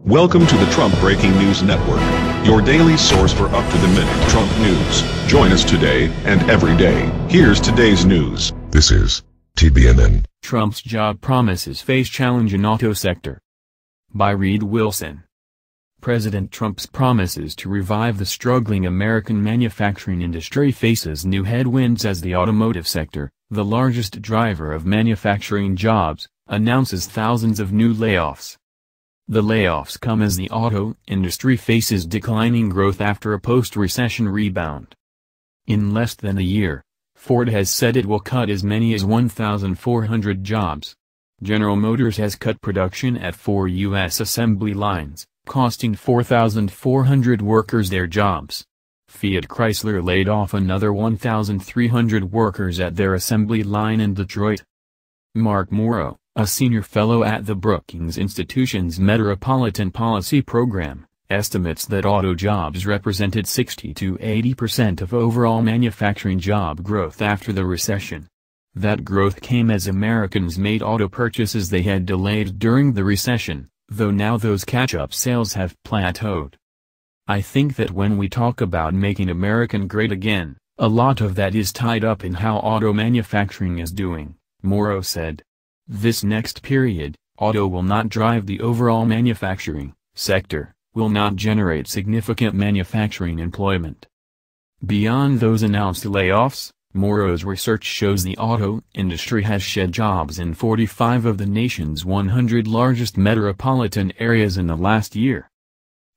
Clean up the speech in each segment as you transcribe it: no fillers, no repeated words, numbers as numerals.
Welcome to the Trump Breaking News Network, your daily source for up-to-the-minute Trump news. Join us today and every day. Here's today's news. This is TBNN. Trump's job promises face challenge in auto sector. By Reed Wilson. President Trump's promises to revive the struggling American manufacturing industry faces new headwinds as the automotive sector, the largest driver of manufacturing jobs, announces thousands of new layoffs. The layoffs come as the auto industry faces declining growth after a post-recession rebound. In less than a year, Ford has said it will cut as many as 1,400 jobs. General Motors has cut production at 4 U.S. assembly lines, costing 4,400 workers their jobs. Fiat Chrysler laid off another 1,300 workers at their assembly line in Detroit. Mark Muro, a senior fellow at the Brookings Institution's Metropolitan Policy Program, estimates that auto jobs represented 60 to 80% of overall manufacturing job growth after the recession. That growth came as Americans made auto purchases they had delayed during the recession, though now those catch-up sales have plateaued. I think that when we talk about making America great again, a lot of that is tied up in how auto manufacturing is doing, Muro said. This next period, auto will not drive the overall manufacturing sector, will not generate significant manufacturing employment. Beyond those announced layoffs, Muro's research shows the auto industry has shed jobs in 45 of the nation's 100 largest metropolitan areas in the last year.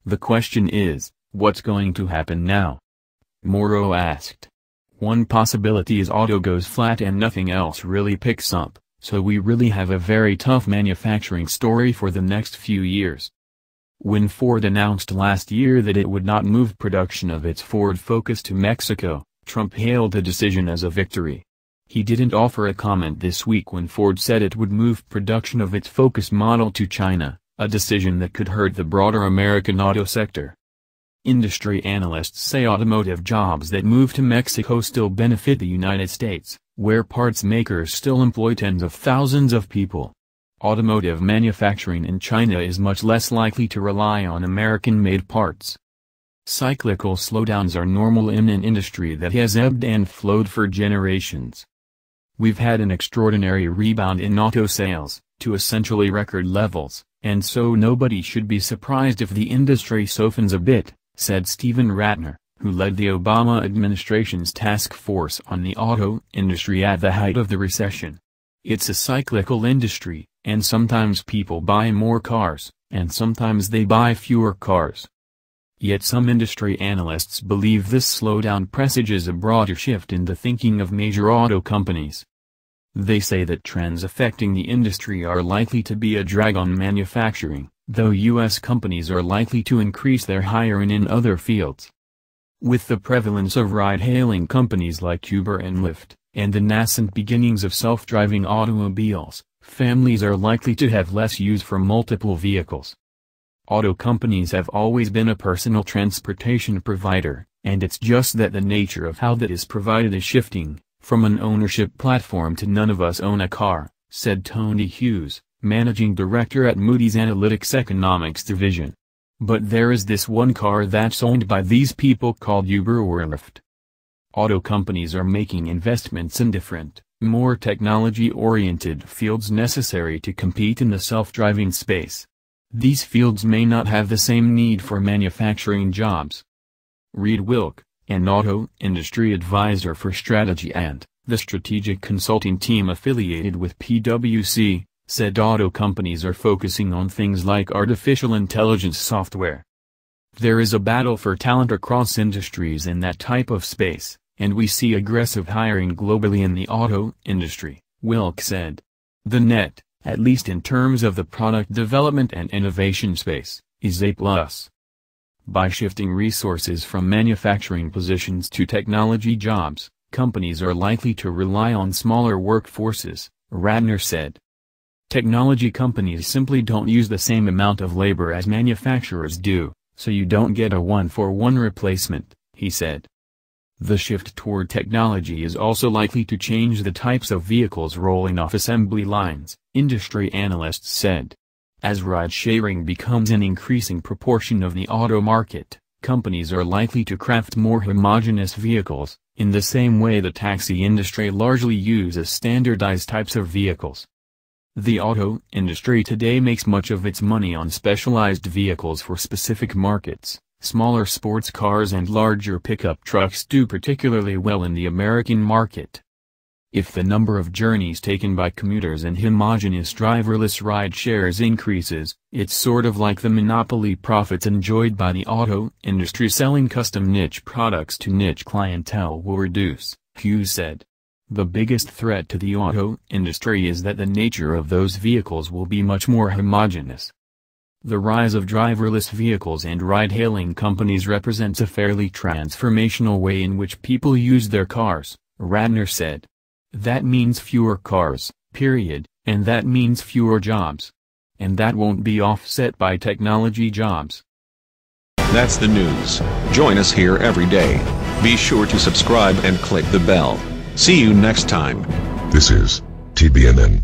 The question is, what's going to happen now? Muro asked. One possibility is auto goes flat and nothing else really picks up. So we really have a very tough manufacturing story for the next few years. When Ford announced last year that it would not move production of its Ford Focus to Mexico, Trump hailed the decision as a victory. He didn't offer a comment this week when Ford said it would move production of its Focus model to China, a decision that could hurt the broader American auto sector. Industry analysts say automotive jobs that move to Mexico still benefit the United States, where parts makers still employ tens of thousands of people. Automotive manufacturing in China is much less likely to rely on American-made parts. Cyclical slowdowns are normal in an industry that has ebbed and flowed for generations. We've had an extraordinary rebound in auto sales, to essentially record levels, and so nobody should be surprised if the industry softens a bit, said Stephen Ratner, who led the Obama administration's task force on the auto industry at the height of the recession. It's a cyclical industry, and sometimes people buy more cars, and sometimes they buy fewer cars. Yet some industry analysts believe this slowdown presages a broader shift in the thinking of major auto companies. They say that trends affecting the industry are likely to be a drag on manufacturing, though U.S. companies are likely to increase their hiring in other fields. With the prevalence of ride-hailing companies like Uber and Lyft, and the nascent beginnings of self-driving automobiles, families are likely to have less use for multiple vehicles. Auto companies have always been a personal transportation provider, and it's just that the nature of how that is provided is shifting, from an ownership platform to none of us own a car, said Tony Hughes, managing director at Moody's Analytics Economics Division. But there is this one car that's owned by these people called Uber or Lyft. Auto companies are making investments in different, more technology-oriented fields necessary to compete in the self-driving space. These fields may not have the same need for manufacturing jobs. Reed Wilk, an auto industry advisor for strategy and the strategic consulting team affiliated with PwC, said auto companies are focusing on things like artificial intelligence software. There is a battle for talent across industries in that type of space, and we see aggressive hiring globally in the auto industry, Wilk said. The net, at least in terms of the product development and innovation space, is a plus. By shifting resources from manufacturing positions to technology jobs, companies are likely to rely on smaller workforces, Ratner said. Technology companies simply don't use the same amount of labor as manufacturers do, so you don't get a one-for-one replacement, he said. The shift toward technology is also likely to change the types of vehicles rolling off assembly lines, industry analysts said. As ride-sharing becomes an increasing proportion of the auto market, companies are likely to craft more homogeneous vehicles, in the same way the taxi industry largely uses standardized types of vehicles. The auto industry today makes much of its money on specialized vehicles for specific markets. Smaller sports cars and larger pickup trucks do particularly well in the American market. If the number of journeys taken by commuters and homogeneous driverless ride shares increases, it's sort of like the monopoly profits enjoyed by the auto industry selling custom niche products to niche clientele will reduce, Hughes said. The biggest threat to the auto industry is that the nature of those vehicles will be much more homogeneous. The rise of driverless vehicles and ride-hailing companies represents a fairly transformational way in which people use their cars, Radner said. That means fewer cars, period, and that means fewer jobs. And that won't be offset by technology jobs. That's the news. Join us here every day. Be sure to subscribe and click the bell. See you next time. This is TBNN.